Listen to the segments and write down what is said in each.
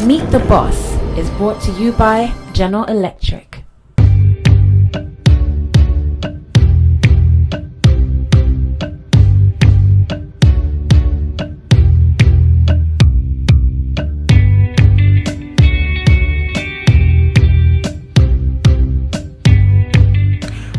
Meet the Boss is brought to you by General Electric.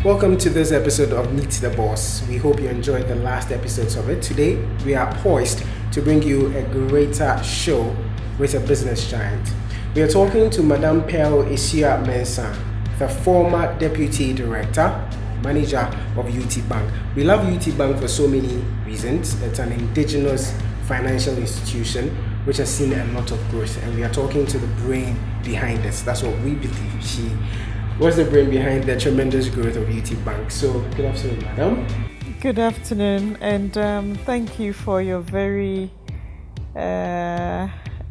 Welcome to this episode of Meet the Boss. We hope you enjoyed the last episodes of it. Today, we are poised to bring you a greater show with a business giant. We are talking to Madam Pearl Esua-Mensah, the former Deputy Director, Manager of UT Bank. We love UT Bank for so many reasons. It's an indigenous financial institution which has seen a lot of growth, and we are talking to the brain behind this. That's what we believe. She was the brain behind the tremendous growth of UT Bank. So, good afternoon, Madam. Good afternoon, and thank you for your very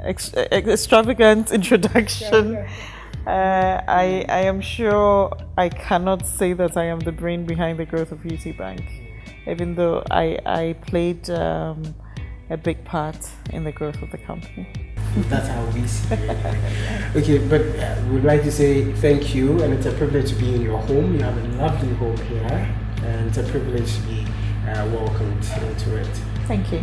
extravagant introduction. I am sure I cannot say that I am the brain behind the growth of UT Bank, even though I played a big part in the growth of the company. That's how we see it. Okay, but we'd like to say thank you, and it's a privilege to be in your home. You have a lovely home here, and it's a privilege to be welcomed into it. Thank you.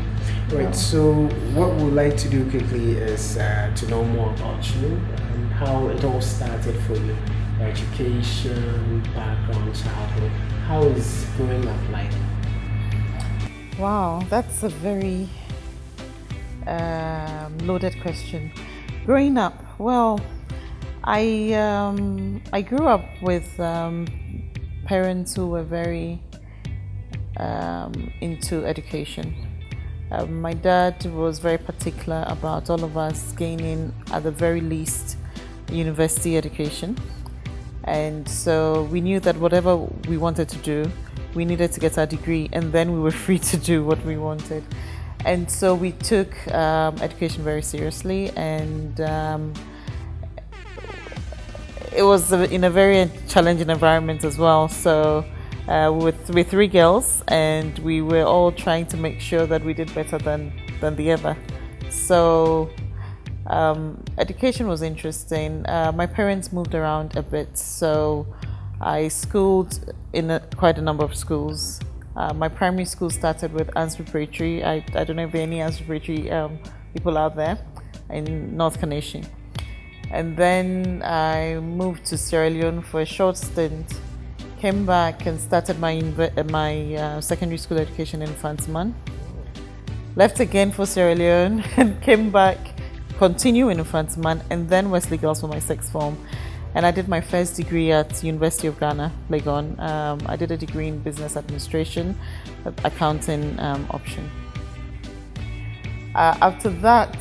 Right, so what we'd like to do quickly is to know more about you and how it all started for you. Education, background, childhood. How is growing up like? Wow, that's a very loaded question. Growing up, well, I grew up with parents who were very into education. My dad was very particular about all of us gaining, at the very least, university education. And so we knew that whatever we wanted to do, we needed to get our degree, and then we were free to do what we wanted. And so we took education very seriously, and it was in a very challenging environment as well. So with three girls, and we were all trying to make sure that we did better than the other. So education was interesting. My parents moved around a bit, so I schooled in quite a number of schools. My primary school started with Ansbury Parity. I don't know if there are any Ansbury Parity people out there in North Ghanaian. And then I moved to Sierra Leone for a short stint, came back and started my secondary school education in Infantsman. Left again for Sierra Leone and came back, continue in Infantsman, and then Wesley Girls for my sixth form. And I did my first degree at University of Ghana, Legon. I did a degree in business administration, accounting option. After that,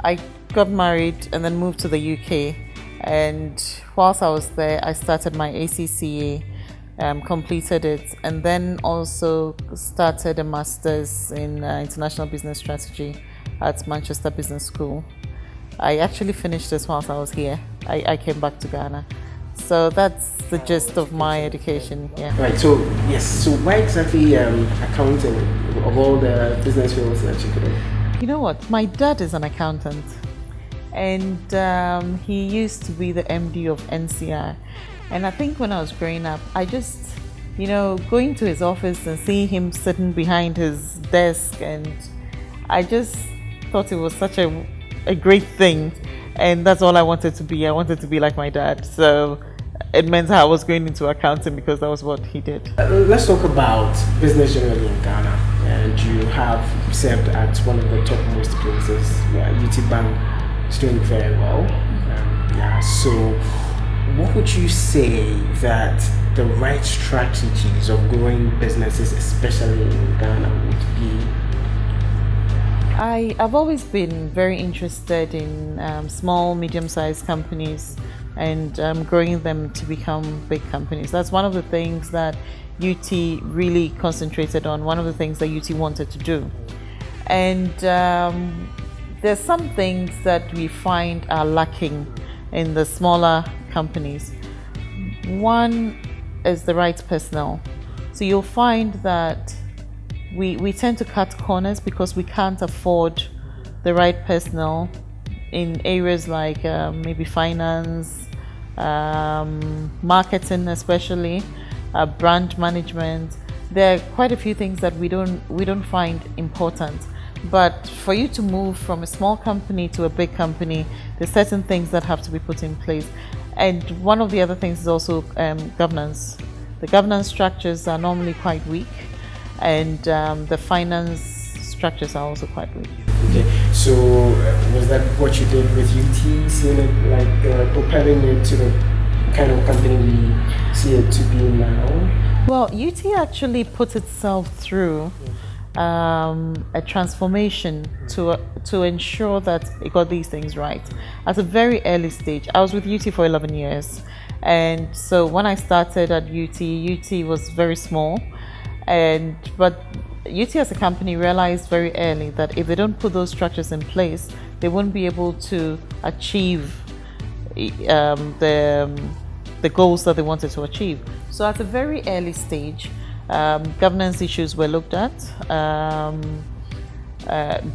I got married and then moved to the UK. And whilst I was there, I started my FCCA, completed it, and then also started a master's in international business strategy at Manchester Business School. I actually finished this whilst I was here. I came back to Ghana. So that's the gist of my education. Yeah. Right, so yes, so why exactly accounting of all the business fields that you could have? You know what? My dad is an accountant, and he used to be the MD of NCR. And I think when I was growing up, I just, going to his office and seeing him sitting behind his desk, and I just thought it was such a great thing, and that's all I wanted to be. I wanted to be like my dad, so it meant I was going into accounting because that was what he did. Let's talk about business generally in Ghana, and you have served at one of the topmost places. UT Bank is doing very well. So what would you say that the right strategies of growing businesses, especially in Ghana, would be? I've always been very interested in small, medium-sized companies and growing them to become big companies. That's one of the things that UT really concentrated on, one of the things that UT wanted to do. And there's some things that we find are lacking in the smaller companies. One is the right personnel. So you'll find that we tend to cut corners because we can't afford the right personnel in areas like maybe finance, marketing, especially brand management. There are quite a few things that we don't find important. But for you to move from a small company to a big company, there's certain things that have to be put in place. And one of the other things is also governance. The governance structures are normally quite weak, and the finance structures are also quite weak. Okay, so was that what you did with UT, seeing it like propelling it to the kind of company we see it to be now? Well, UT actually put itself through a transformation to ensure that it got these things right at a very early stage. I was with UT for 11 years, and so when I started at UT was very small, but UT as a company realized very early that if they don't put those structures in place, they won't be able to achieve the goals that they wanted to achieve. So at a very early stage, governance issues were looked at.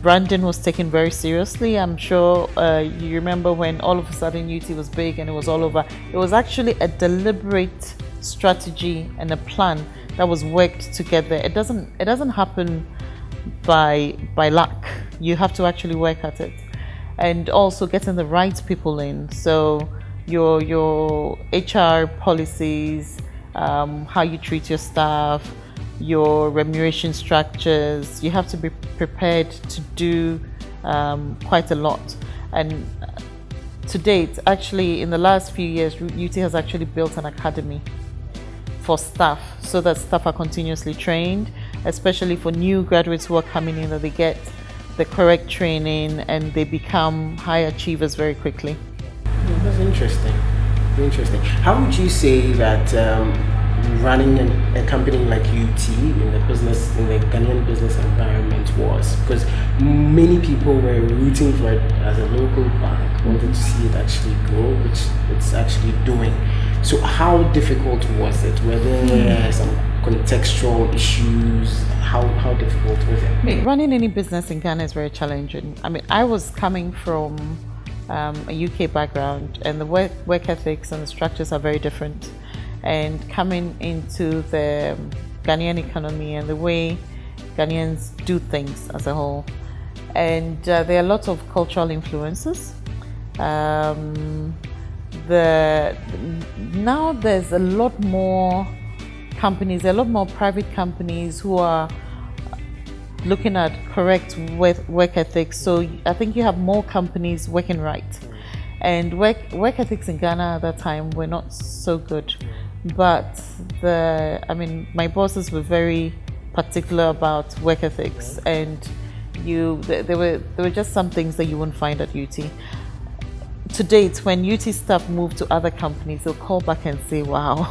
Branding was taken very seriously. I'm sure you remember when all of a sudden UT was big and it was all over. It was actually a deliberate strategy and a plan that was worked together. It doesn't happen by luck. You have to actually work at it, and also getting the right people in. So your HR policies, how you treat your staff, your remuneration structures, you have to be prepared to do quite a lot. And to date, actually in the last few years, UT has actually built an academy for staff, so that staff are continuously trained, especially for new graduates who are coming in, that they get the correct training and they become high achievers very quickly. That's interesting. Interesting. How would you say that running a company like UT in the Ghanaian business environment was? Because many people were rooting for it as a local bank, wanted to see it actually grow, which it's actually doing. So how difficult was it? Were there some contextual issues? How difficult was it? Running any business in Ghana is very challenging. I mean, I was coming from a UK background, and the work ethics and the structures are very different. And coming into the Ghanaian economy and the way Ghanaians do things as a whole, and there are a lot of cultural influences. Now there's a lot more companies, a lot more private companies who are looking at correct work ethics. So I think you have more companies working right. And work ethics in Ghana at that time were not so good. But my bosses were very particular about work ethics, and there were just some things that you wouldn't find at UT. To date, when UT staff move to other companies, they'll call back and say, wow,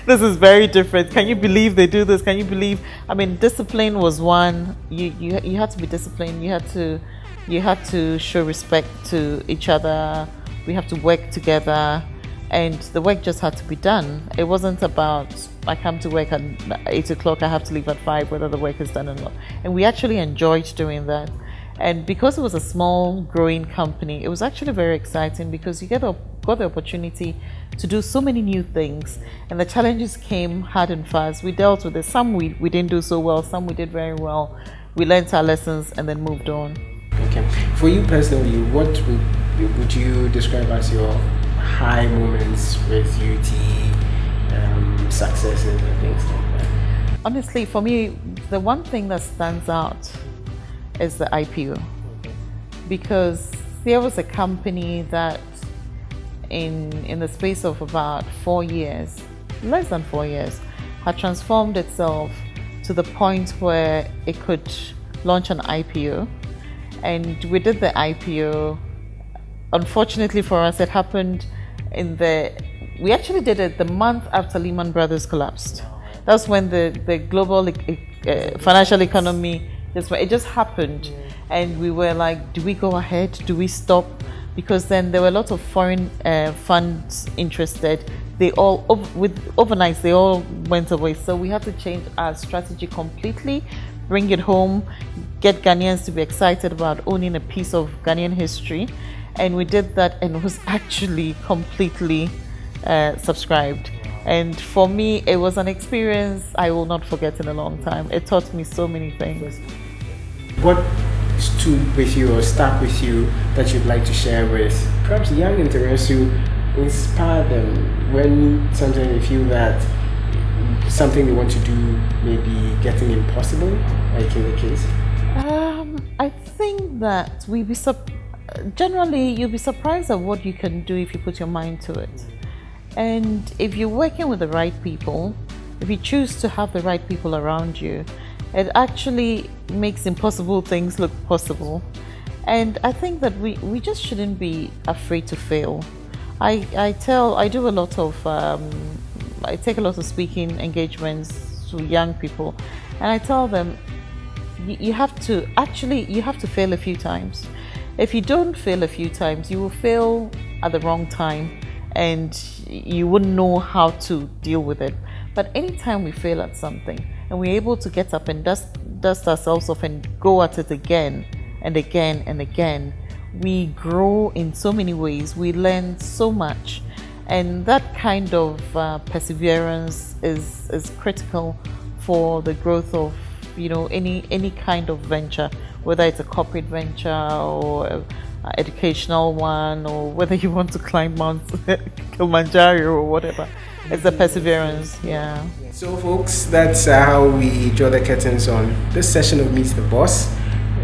this is very different. Can you believe they do this? Can you believe? I mean, discipline was one. You had to be disciplined. You had to show respect to each other. We have to work together, and the work just had to be done. It wasn't about, I come to work at 8 o'clock, I have to leave at 5, whether the work is done or not. And we actually enjoyed doing that. And because it was a small, growing company, it was actually very exciting, because you got the opportunity to do so many new things. And the challenges came hard and fast. We dealt with it. Some we didn't do so well, some we did very well. We learned our lessons and then moved on. Okay. For you personally, what would you describe as your high moments with UT, successes and things like that? Honestly, for me, the one thing that stands out is the IPO, because there was a company that in the space of about 4 years, less than 4 years, had transformed itself to the point where it could launch an IPO. And we did the IPO. Unfortunately for us, it happened we actually did it the month after Lehman Brothers collapsed. That's when the global financial economy it just happened, and we were like, do we go ahead? Do we stop? Because then there were a lot of foreign funds interested. They all overnight they all went away. So we had to change our strategy completely. bring it home, get Ghanaians to be excited about owning a piece of Ghanaian history. And we did that, and it was actually completely subscribed. And for me, it was an experience I will not forget in a long time. It taught me so many things. What stood with you or stuck with you that you'd like to share with perhaps young interns who inspire them when sometimes they feel that something they want to do may be getting impossible, like in the case? I think that generally you'll be surprised at what you can do if you put your mind to it. And if you're working with the right people, if you choose to have the right people around you, it actually makes impossible things look possible. And I think that we just shouldn't be afraid to fail. I do a lot of, I take a lot of speaking engagements to young people, and I tell them, you have to fail a few times. If you don't fail a few times, you will fail at the wrong time, and you wouldn't know how to deal with it. But anytime we fail at something and we're able to get up and dust ourselves off and go at it again and again and again, we grow in so many ways. We learn so much, and that kind of perseverance is critical for the growth of any kind of venture, whether it's a corporate venture or an educational one, or whether you want to climb Mount Kilimanjaro or whatever. It's the perseverance. Yeah. So folks, that's how we draw the curtains on this session of Meet the Boss.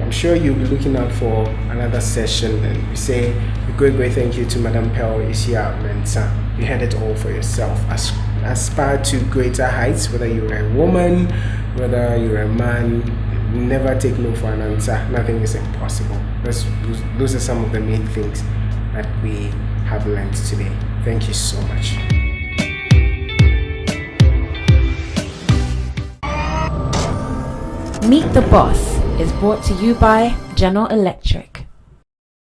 I'm sure you'll be looking out for another session, and we say a great thank you to Madam Pearl Esua-Mensah. You had it all for yourself. Aspire to greater heights, whether you're a woman, whether you're a man. Never take no for an answer. Nothing is impossible. Those are some of the main things that we have learned today. Thank you so much. Meet the Boss is brought to you by General Electric.